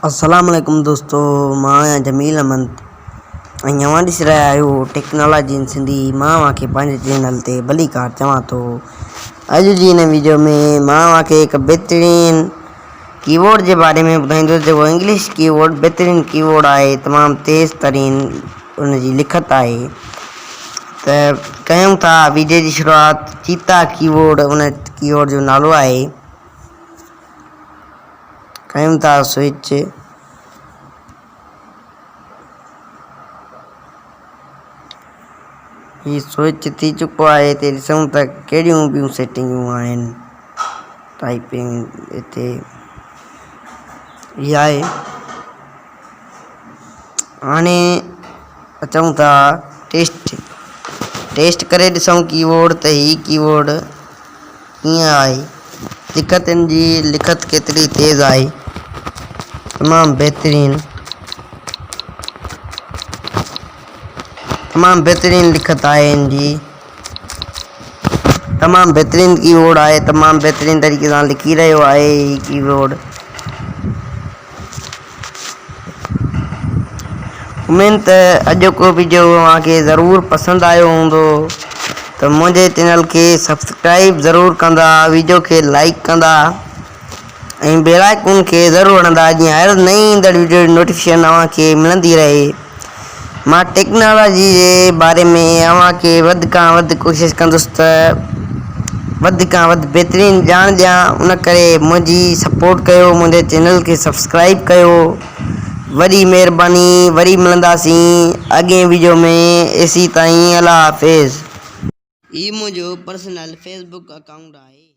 अस्सलाम वालेकुम दोस्तों, मां जमील अहमद अवां ॾिस रहा आहियो टेक्नोलॉजी इन सिंधी। मां के पंहिंजे चैनल ते भलीकार चवां थो। अॼु जी इन वीडियो में मां के एक बेहतरीन कीबोर्ड के बारे में ॿुधाईंदुसि जेको इंग्लिश कीबोर्ड बेहतरीन कीबोर्ड आहे, तमाम तेज़ तरीन उनजी लिखत आहे। त कयूं था वीडियो की शुरुआत। चीता कीबोर्ड उन कीबोर्ड जो नालो आहे। कयूं था स्विच। ये स्विच थी चुको है। इतने ॾिसूं त कहिड़ियूं ॿियूं सेटिंगूं आहिनि। टाइपिंग इतने इहा आहे। हाणे अचूं था टेस्ट करे ॾिसूं कीबोर्ड त ही कीबोर्ड कीअं आहे। लिखत इन जी लिखत केतिरी तेज़ आहे, तमाम बेहतरीन लिखत है इनकी। तमाम बेहतरीन कीबोर्ड है, तमाम बेहतरीन तरीके से लिखी रहो है ये कीबोर्ड। उम्मीद त अॼु को वीडियो तव्हांखे ज़रूर पसंद आयो हूंदो, तो मुझे चैनल के सब्सक्राइब ज़रूर कंदा, वीडियो के लाइक कंदा ऐं बेल आइकन के ज़रूर हणंदा जीअं हर नई ईंदड़ वीडियो नोटिफिकेशन तव्हांखे मिलंदी रहे। मां टेक्नोलॉजी के बारे में तव्हांखे वधि खां वधि कोशिश कंदुसि त वधि खां वधि बेहतरीन ॼाण ॾियां। उन करे मुंहिंजी सपोर्ट कयो, मुंहिंजे चैनल के सब्सक्राइब कयो। वरी मेहरबानी, वरी मिलंदासीं अॻे वीडियो में। एसी ताईं अल्लाह हाफ़िज़। ये मुझो पर्सनल फेसबुक अकाउंट है।